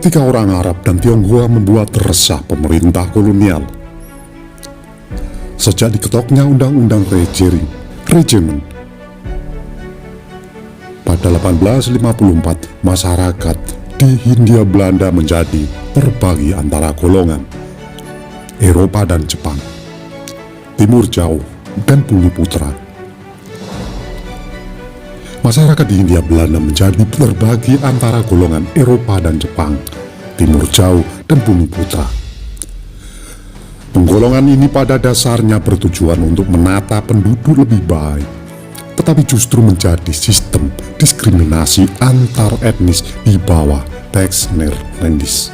ketika orang Arab dan Tionghoa membuat resah pemerintah kolonial. Sejak diketoknya Undang-Undang Regemen pada 1854, masyarakat di Hindia Belanda menjadi terbagi antara golongan Eropa dan Jepang, Timur Jauh dan Bumi Putra. Masyarakat di Hindia Belanda menjadi terbagi antara golongan Eropa dan Jepang, Timur Jauh dan Bumi Putra. Penggolongan ini pada dasarnya bertujuan untuk menata penduduk lebih baik, tetapi justru menjadi sistem diskriminasi antar etnis di bawah Tax Neerlandis.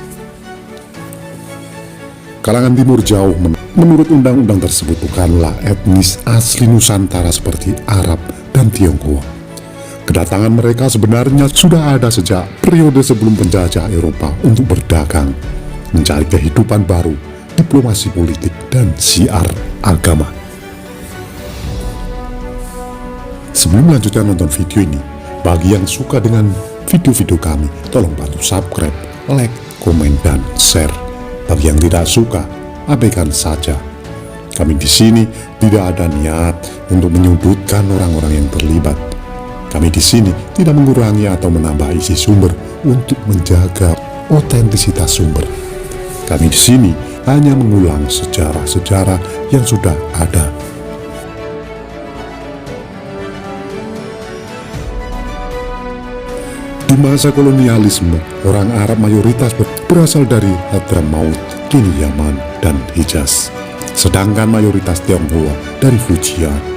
Kalangan Timur Jauh menurut undang-undang tersebut bukanlah etnis asli Nusantara seperti Arab dan Tionghoa. Kedatangan mereka sebenarnya sudah ada sejak periode sebelum penjajah Eropa untuk berdagang, mencari kehidupan baru, diplomasi politik, dan syiar agama. Sebelum melanjutkan nonton video ini, bagi yang suka dengan video-video kami, tolong bantu subscribe, like, komen, dan share. Bagi yang tidak suka, abaikan saja. Kami di sini tidak ada niat untuk menyudutkan orang-orang yang terlibat. Kami di sini tidak mengurangi atau menambah isi sumber untuk menjaga otentisitas sumber. Kami di sini hanya mengulang sejarah-sejarah yang sudah ada. Di masa kolonialisme, orang Arab mayoritas berasal dari Hadramaut, kini Yaman, dan Hijaz. Sedangkan mayoritas Tionghoa dari Fujian.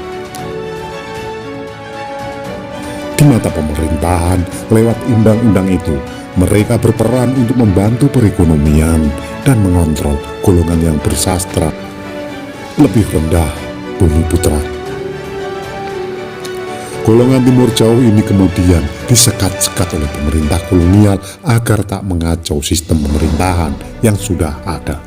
Di mata pemerintahan, lewat undang-undang itu, mereka berperan untuk membantu perekonomian dan mengontrol golongan yang bersastra lebih rendah, Bumi Putra. Golongan Timur Jauh ini kemudian disekat-sekat oleh pemerintah kolonial agar tak mengacau sistem pemerintahan yang sudah ada.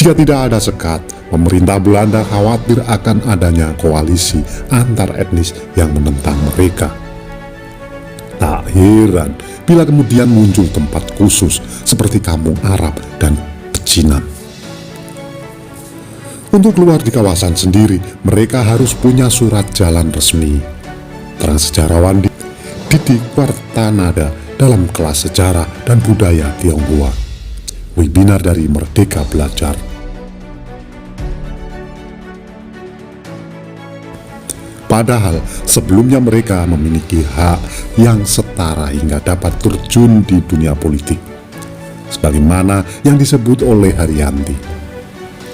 Jika tidak ada sekat, pemerintah Belanda khawatir akan adanya koalisi antar etnis yang menentang mereka. Tak heran bila kemudian muncul tempat khusus seperti kampung Arab dan pecinan. Untuk keluar di kawasan sendiri, mereka harus punya surat jalan resmi. Terang sejarawan Didi Kwartanada dalam kelas sejarah dan budaya Tionghoa. Webinar dari Merdeka Belajar. Padahal sebelumnya mereka memiliki hak yang setara hingga dapat terjun di dunia politik. Sebagaimana yang disebut oleh Haryanti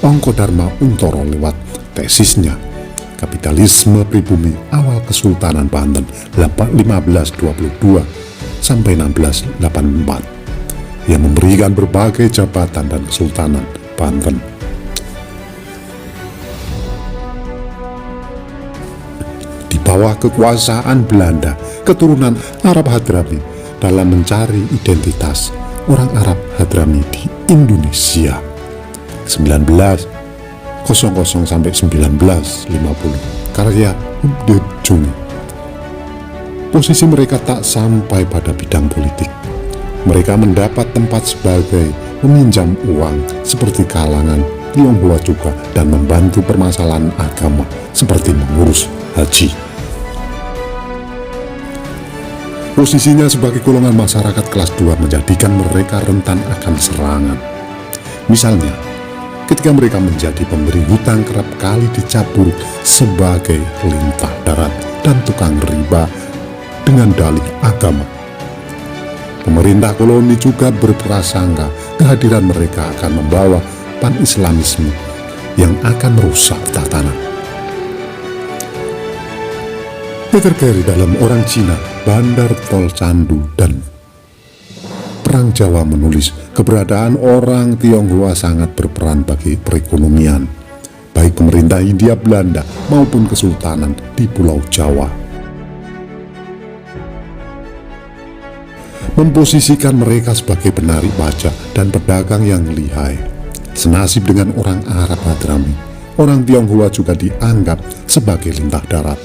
Ongko Dharma Untoro lewat tesisnya Kapitalisme Pribumi Awal Kesultanan Banten 1522 sampai 1684 yang memberikan berbagai jabatan dan Kesultanan Banten. Di bawah kekuasaan Belanda, keturunan Arab Hadrami dalam mencari identitas orang Arab Hadrami di Indonesia 1900 sampai 1950, karya Ubded Jumi. Posisi mereka tak sampai pada bidang politik. Mereka mendapat tempat sebagai meminjam uang seperti kalangan Tionghoa juga dan membantu permasalahan agama seperti mengurus haji. Posisinya sebagai golongan masyarakat kelas 2 menjadikan mereka rentan akan serangan. Misalnya, ketika mereka menjadi pemberi hutang kerap kali dicap buruk sebagai lintah darat dan tukang riba dengan dalih agama. Pemerintah koloni juga berprasangka kehadiran mereka akan membawa pan-islamisme yang akan merusak tatanan. Pekerja dalam orang Cina, Bandar Tol Candu, dan Perang Jawa menulis keberadaan orang Tionghoa sangat berperan bagi perekonomian, baik pemerintah Hindia Belanda maupun Kesultanan di Pulau Jawa. Memposisikan mereka sebagai penarik pajak dan pedagang yang lihai. Senasib dengan orang Arab Hadrami, orang Tionghoa juga dianggap sebagai lintah darat.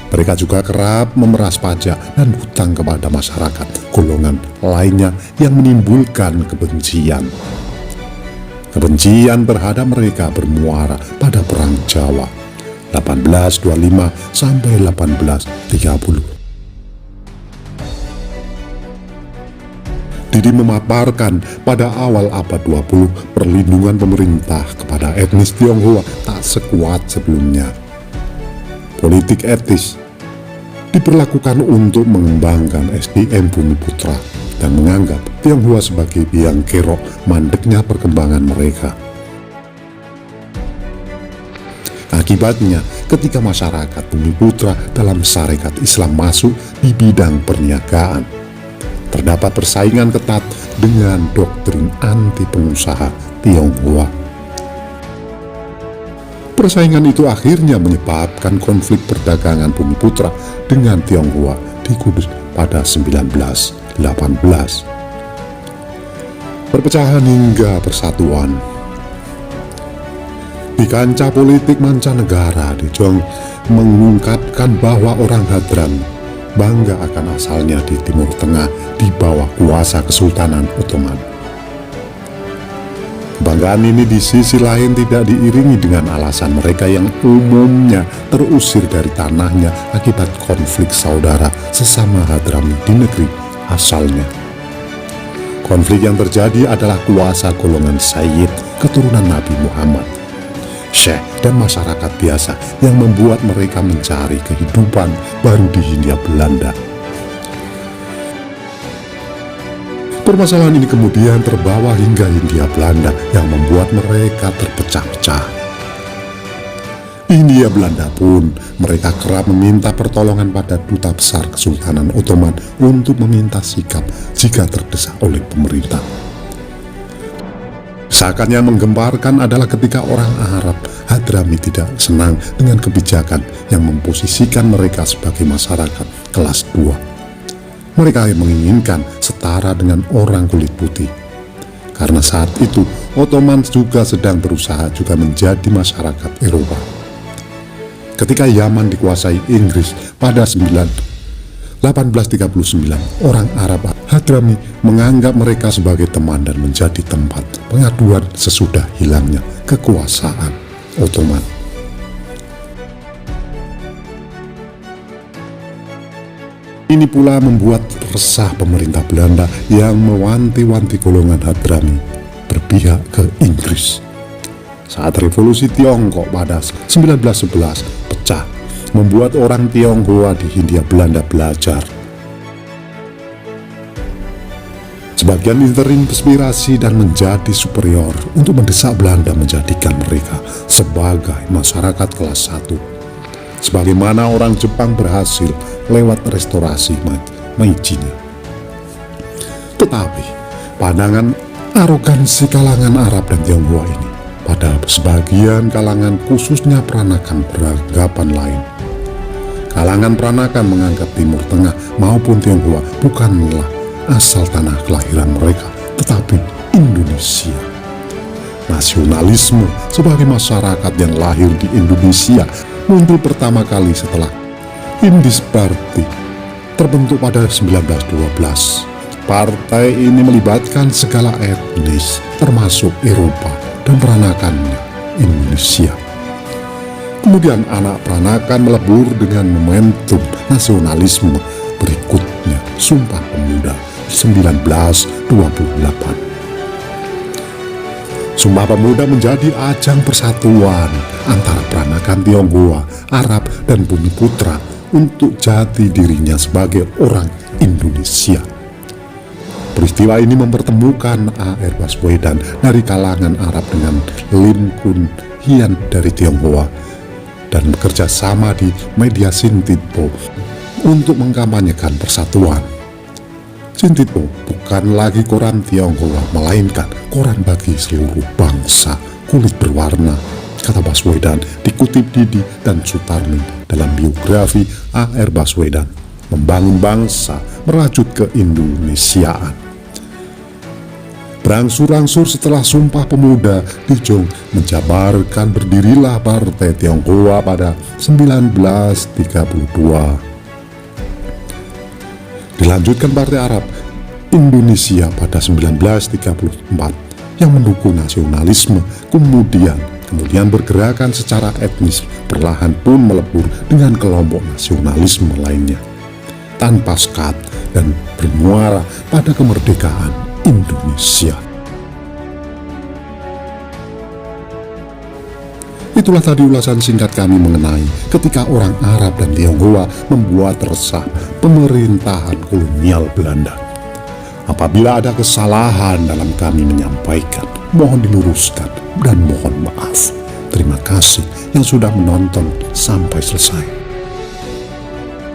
Mereka juga kerap memeras pajak dan hutang kepada masyarakat golongan lainnya yang menimbulkan kebencian. Kebencian terhadap mereka bermuara pada Perang Jawa 1825 sampai 1830. Didi memaparkan pada awal abad 20 perlindungan pemerintah kepada etnis Tionghoa tak sekuat sebelumnya. Politik etis diperlakukan untuk mengembangkan SDM Bumiputra dan menganggap Tionghoa sebagai biang kerok mandeknya perkembangan mereka. Akibatnya, ketika masyarakat Bumiputra dalam syarikat Islam masuk di bidang perniagaan, terdapat persaingan ketat dengan doktrin anti pengusaha Tionghoa. Persaingan itu akhirnya menyebabkan konflik perdagangan Bumiputra dengan Tionghoa di Kudus pada 1918. Perpecahan hingga persatuan. Di kancah politik mancanegara, De Jong mengungkapkan bahwa orang Hadrami bangga akan asalnya di Timur Tengah di bawah kuasa Kesultanan Ottoman. Kebanggaan ini di sisi lain tidak diiringi dengan alasan mereka yang umumnya terusir dari tanahnya akibat konflik saudara sesama Hadrami di negeri asalnya. Konflik yang terjadi adalah kuasa golongan Sayyid keturunan Nabi Muhammad, Syekh dan masyarakat biasa yang membuat mereka mencari kehidupan baru di Hindia Belanda. Permasalahan ini kemudian terbawa hingga Hindia Belanda yang membuat mereka terpecah-pecah. Hindia Belanda pun mereka kerap meminta pertolongan pada duta besar Kesultanan Ottoman untuk meminta sikap jika terdesak oleh pemerintah. Seakan yang menggemparkan adalah ketika orang Arab Hadrami tidak senang dengan kebijakan yang memposisikan mereka sebagai masyarakat kelas 2. Mereka menginginkan setara dengan orang kulit putih. Karena saat itu Ottoman juga sedang berusaha juga menjadi masyarakat Eropa. Ketika Yaman dikuasai Inggris pada 1839, orang Arab Hadrami menganggap mereka sebagai teman dan menjadi tempat pengaduan sesudah hilangnya kekuasaan Ottoman. Ini pula membuat resah pemerintah Belanda yang mewanti-wanti golongan Hadrami berpihak ke Inggris. Saat revolusi Tiongkok pada 1911 pecah, membuat orang Tionghoa di Hindia Belanda belajar. Sebagian terinspirasi dan menjadi superior untuk mendesak Belanda menjadikan mereka sebagai masyarakat kelas 1. Sebagaimana orang Jepang berhasil lewat restorasi Meiji-nya. Tetapi pandangan arogansi kalangan Arab dan Tionghoa ini pada sebagian kalangan khususnya peranakan beranggapan lain. Kalangan peranakan menganggap Timur Tengah maupun Tionghoa bukanlah asal tanah kelahiran mereka, tetapi Indonesia. Nasionalisme sebagai masyarakat yang lahir di Indonesia muncul pertama kali setelah Indis Party terbentuk pada 1912. Partai ini melibatkan segala etnis termasuk Eropa dan peranakannya Indonesia. Kemudian anak peranakan melebur dengan momentum nasionalisme berikutnya, Sumpah Pemuda 1928. Sumpah Pemuda menjadi ajang persatuan antara peranakan Tionghoa, Arab, dan Bumiputra untuk jati dirinya sebagai orang Indonesia. Peristiwa ini mempertemukan A.R. Baswedan dari kalangan Arab dengan Lim Kun Hian dari Tionghoa dan bekerja sama di media Sintitpo untuk mengkampanyekan persatuan. Sintitpo bukan lagi koran Tionghoa, melainkan koran bagi seluruh bangsa kulit berwarna, kata Baswedan dikutip Didi dan Sutarmi dalam biografi A.R. Baswedan, Membangun Bangsa Merajut Keindonesiaan. Berangsur-angsur setelah Sumpah Pemuda, Lee Jong menjabarkan berdirilah Partai Tionghoa pada 1932. Dilanjutkan Partai Arab Indonesia pada 1934 yang mendukung nasionalisme, kemudian bergerakan secara etnis, perlahan pun melebur dengan kelompok nasionalisme lainnya, tanpa sekat dan bermuara pada kemerdekaan Indonesia. Itulah tadi ulasan singkat kami mengenai ketika orang Arab dan Tionghoa membuat resah pemerintahan kolonial Belanda. Apabila ada kesalahan dalam kami menyampaikan, mohon diluruskan dan mohon maaf. Terima kasih yang sudah menonton sampai selesai.